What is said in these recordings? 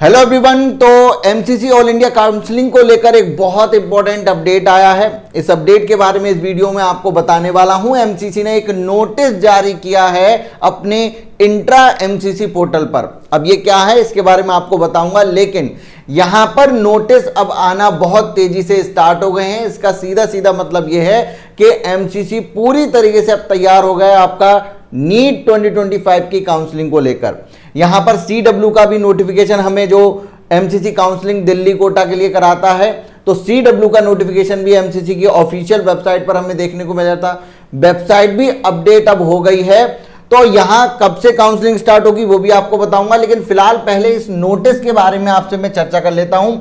Hello everyone. तो MCC all India counselling को लेकर एक बहुत इंपॉर्टेंट अपडेट आया है। इस अपडेट के बारे में इस वीडियो में आपको बताने वाला हूं। एमसीसी ने एक नोटिस जारी किया है अपने इंट्रा एमसीसी पोर्टल पर। अब ये क्या है इसके बारे में आपको बताऊंगा, लेकिन यहां पर नोटिस अब आना बहुत तेजी से स्टार्ट हो गए हैं। इसका सीधा सीधा मतलब यह है कि एमसीसी पूरी तरीके से अब तैयार हो गया आपका नीट 2025 की काउंसलिंग को लेकर। यहां पर सीडब्ल्यू का भी नोटिफिकेशन हमें जो एमसीसी काउंसलिंग दिल्ली कोटा के लिए कराता है, तो सीडब्ल्यू का नोटिफिकेशन भी एमसीसी की ऑफिशियल वेबसाइट पर हमें देखने को मिल जाता। वेबसाइट भी अपडेट अब हो गई है, तो यहां कब से काउंसलिंग स्टार्ट होगी वो भी आपको बताऊंगा। लेकिन फिलहाल पहले इस नोटिस के बारे में आपसे मैं चर्चा कर लेता हूं।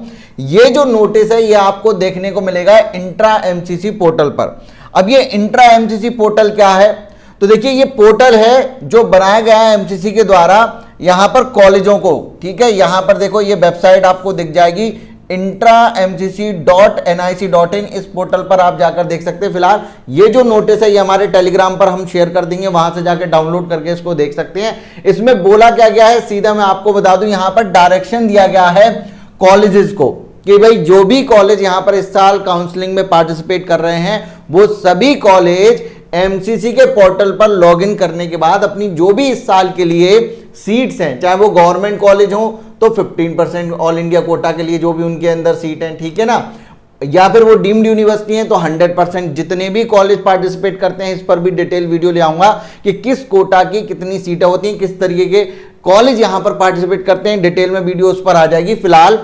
ये जो नोटिस है ये आपको देखने को मिलेगा इंट्रा एमसीसी पोर्टल पर। अब ये इंट्रा एमसीसी पोर्टल क्या है, तो देखिए ये पोर्टल है जो बनाया गया है एमसीसी के द्वारा यहां पर कॉलेजों को। ठीक है, यहां पर देखो ये वेबसाइट आपको दिख जाएगी intramcc.nic.in। इस पोर्टल पर आप जाकर देख सकते हैं। फिलहाल ये जो नोटिस है ये हमारे टेलीग्राम पर हम शेयर कर देंगे, वहां से जाकर डाउनलोड करके इसको देख सकते हैं। इसमें बोला क्या गया है सीधा मैं आपको बता दूं, यहां पर डायरेक्शन दिया गया है कॉलेजेस को कि भाई जो भी कॉलेज यहां पर इस साल काउंसलिंग में पार्टिसिपेट कर रहे हैं वो सभी कॉलेज एमसीसी के पोर्टल पर लॉगिन करने के बाद अपनी जो भी इस साल के लिए सीट्स हैं, चाहे वो गवर्नमेंट कॉलेज हो तो 15% ऑल इंडिया कोटा के लिए जो भी उनके अंदर सीट हैं, ठीक है ना, या फिर वो डीम्ड यूनिवर्सिटी है तो 100% जितने भी कॉलेज पार्टिसिपेट करते हैं। इस पर भी डिटेल वीडियो ले आऊंगा कि किस कोटा की कितनी सीटें होती हैं, किस तरीके के कॉलेज यहां पर पार्टिसिपेट करते हैं, डिटेल में वीडियो उस पर आ जाएगी। फिलहाल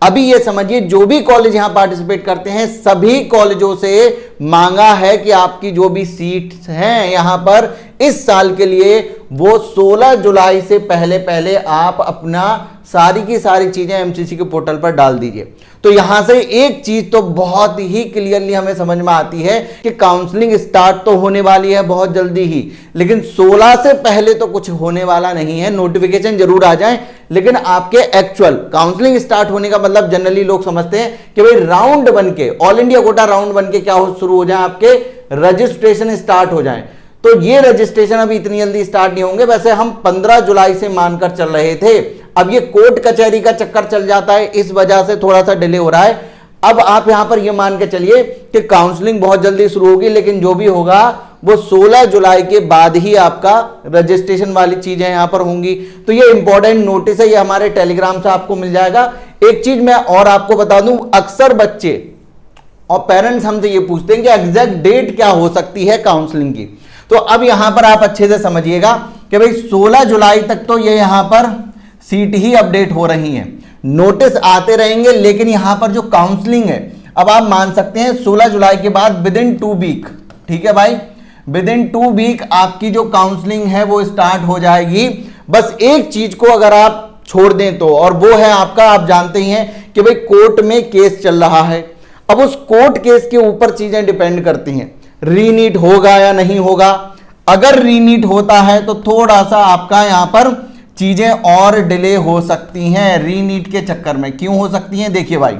अभी ये समझिए जो भी कॉलेज यहां पार्टिसिपेट करते हैं सभी कॉलेजों से मांगा है कि आपकी जो भी सीट्स हैं यहां पर इस साल के लिए वो 16 जुलाई से पहले पहले आप अपना सारी की सारी चीजें एमसीसी के पोर्टल पर डाल दीजिए। तो यहां से एक चीज तो बहुत ही क्लियरली हमें समझ में आती है कि काउंसलिंग स्टार्ट तो होने वाली है बहुत जल्दी ही, लेकिन 16 से पहले तो कुछ होने वाला नहीं है। नोटिफिकेशन जरूर आ जाए, लेकिन आपके एक्चुअल काउंसलिंग स्टार्ट होने का मतलब जनरली लोग समझते हैं कि भाई राउंड 1 के ऑल इंडिया कोटा राउंड 1 के क्या शुरू हो जाए, आपके रजिस्ट्रेशन स्टार्ट हो जाए। तो ये रजिस्ट्रेशन अभी इतनी जल्दी स्टार्ट नहीं होंगे। वैसे हम 15 जुलाई से मानकर चल रहे थे, अब ये कोर्ट कचहरी का चक्कर चल जाता है, इस वजह से थोड़ा सा डिले हो रहा है। अब आप यहां पर ये मान के चलिए कि काउंसलिंग बहुत जल्दी शुरू होगी, लेकिन जो भी होगा वो 16 जुलाई के बाद ही आपका रजिस्ट्रेशन वाली चीजें यहां पर होंगी। तो ये इंपॉर्टेंट नोटिस है, ये हमारे टेलीग्राम से आपको मिल जाएगा। एक चीज मैं और आपको बता दूं, अक्सर बच्चे और पेरेंट्स हमसे ये पूछते हैं कि एग्जैक्ट डेट क्या हो सकती है काउंसलिंग की। तो अब यहां पर आप अच्छे से समझिएगा कि भाई 16 जुलाई तक तो ये यहां पर सीट ही अपडेट हो रही हैं, नोटिस आते रहेंगे, लेकिन यहां पर जो काउंसलिंग है अब आप मान सकते हैं 16 जुलाई के बाद विद इन 2 वीक, ठीक है भाई, विद इन 2 वीक आपकी जो काउंसलिंग है वो स्टार्ट हो जाएगी। बस एक चीज को अगर आप छोड़ दें तो, और वो है आपका, आप जानते ही हैं कि भाई कोर्ट में केस चल रहा है। अब उस कोर्ट केस के ऊपर चीजें डिपेंड करती हैं, रीनीट होगा या नहीं होगा। अगर रीनीट होता है तो थोड़ा सा आपका यहां पर चीजें और डिले हो सकती हैं रीनीट के चक्कर में। क्यों हो सकती हैं, देखिए भाई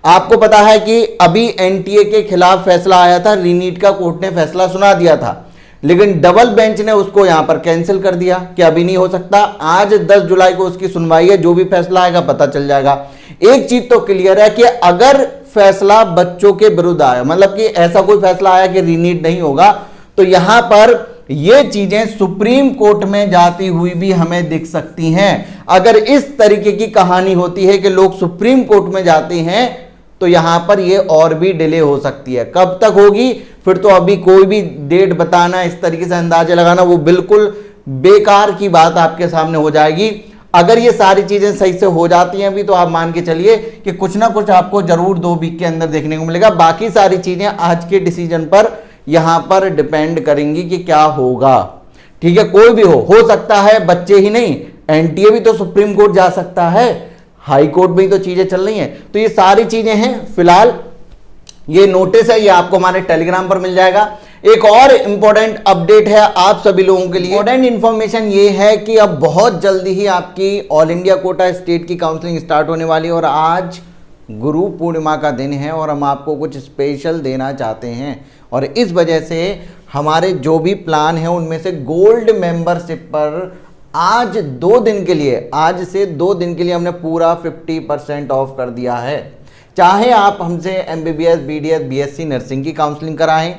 आपको पता है कि अभी एनटीए के खिलाफ फैसला आया था, रीनीट का कोर्ट ने फैसला सुना दिया था, लेकिन डबल बेंच ने उसको यहां पर कैंसिल कर दिया कि अभी नहीं हो सकता। आज 10 जुलाई को उसकी सुनवाई है, जो भी फैसला आएगा पता चल जाएगा। एक चीज तो क्लियर है कि अगर फैसला बच्चों के विरुद्ध आया, मतलब कि ऐसा कोई फैसला आया कि रीनीट नहीं होगा, तो यहां पर ये चीजें सुप्रीम कोर्ट में जाती हुई भी हमें दिख सकती हैं। अगर इस तरीके की कहानी होती है कि लोग सुप्रीम कोर्ट में जाते हैं तो यहां पर ये और भी डिले हो सकती है। कब तक होगी फिर तो अभी कोई भी डेट बताना, इस तरीके से अंदाजे लगाना, वो बिल्कुल बेकार की बात आपके सामने हो जाएगी। अगर ये सारी चीजें सही से हो जाती हैं अभी, तो आप मान के चलिए कि कुछ ना कुछ आपको जरूर 2 वीक के अंदर देखने को मिलेगा। बाकी सारी चीजें आज के डिसीजन पर यहां पर डिपेंड करेंगी कि क्या होगा, ठीक है। कोई भी हो सकता है, बच्चे ही नहीं, एनटीए भी तो सुप्रीम कोर्ट जा सकता है, हाई कोर्ट में ही तो चीजें चल रही हैं। तो ये सारी चीजें हैं। फिलहाल ये नोटिस है, ये आपको हमारे टेलीग्राम पर मिल जाएगा। एक और इंपॉर्टेंट अपडेट है आप सभी लोगों के लिए। इंपॉर्टेंट इंफॉर्मेशन ये है कि अब बहुत जल्दी ही आपकी ऑल इंडिया कोटा स्टेट की काउंसलिंग स्टार्ट होने वाली है, और आज गुरु पूर्णिमा का दिन है और हम आपको कुछ स्पेशल देना चाहते हैं, और इस वजह से हमारे जो भी प्लान है उनमें से गोल्ड मेंबरशिप पर आज 2 दिन के लिए, आज से 2 दिन के लिए हमने पूरा 50% ऑफ कर दिया है। चाहे आप हमसे MBBS, BDS, BSc नर्सिंग की काउंसलिंग कराएं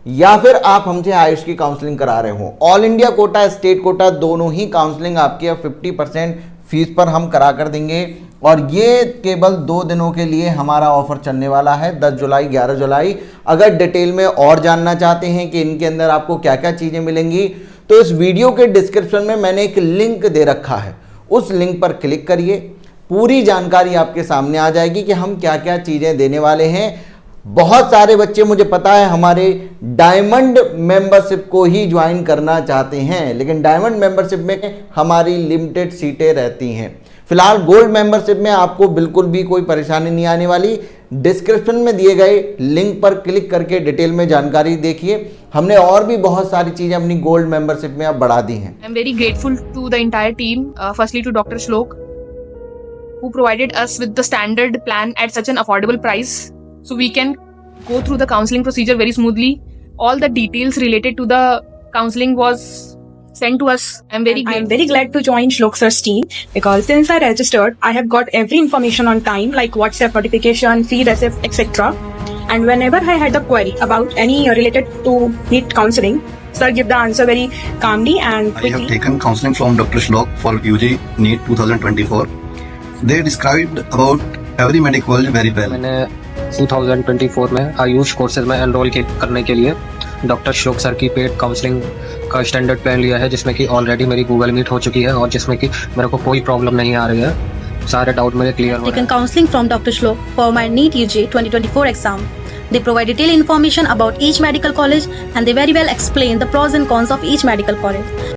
या फिर आप हमसे आयुष की काउंसलिंग करा रहे हो, all India quota, state quota, दोनों ही काउंसलिंग आपकी अब 50% फीस पर हम करा कर देंगे। और ये केवल 2 दिनों के लिए हमारा ऑफर चलने वाला है, 10 जुलाई, 11 जुलाई। अगर डिटेल में और जानना चाहते हैं कि इनके अंदर आपको क्या क्या चीज़ें मिलेंगी, तो इस वीडियो के डिस्क्रिप्शन में मैंने एक लिंक दे रखा है, उस लिंक पर क्लिक करिए, पूरी जानकारी आपके सामने आ जाएगी कि हम क्या क्या चीज़ें देने वाले हैं। बहुत सारे बच्चे, मुझे पता है, हमारे डायमंड मेंबरशिप को ही ज्वाइन करना चाहते हैं, लेकिन डायमंड मेंबरशिप में हमारी लिमिटेड सीटें रहती हैं। फिलहाल गोल्ड मेंबरशिप में आपको बिल्कुल भी कोई परेशानी नहीं आने वाली। डिस्क्रिप्शन में दिए गए लिंक पर क्लिक करके डिटेल में जानकारी देखिए। हमने और भी बहुत सारी चीजें अपनी गोल्ड मेंबरशिप में अब बढ़ा दी हैं। I am very grateful to the entire team, firstly to doctor Shlok who provided us with the standard plan at such an affordable price, so we can go through the counseling procedure very smoothly. All the details related to the counseling was sent to us. I'm very glad to join Shlok sir's team because since I registered, I have got every information on time, like WhatsApp notification, fee receipt, etc. And whenever I had a query about any related to NEET counseling, sir give the answer very calmly and quickly. I have taken counseling from Dr. Shlok for UG NEET 2024. They described about every medical very well. मैंने 2024 में Ayush courses में enrol करने के लिए doctor श्लोक sir की paid counselling का standard plan लिया है, जिसमें कि ऑलरेडी मेरी गूगल मीट हो चुकी है और जिसमें कि मेरे को कोई प्रॉब्लम नहीं आ रही है, सारे डाउट मेरे क्लियर हो रहे हैं। Taken counseling from Dr. Shlok for my NEET UG 2024 exam. They provide detailed information about each medical college and they very well explain the pros and cons of each medical college.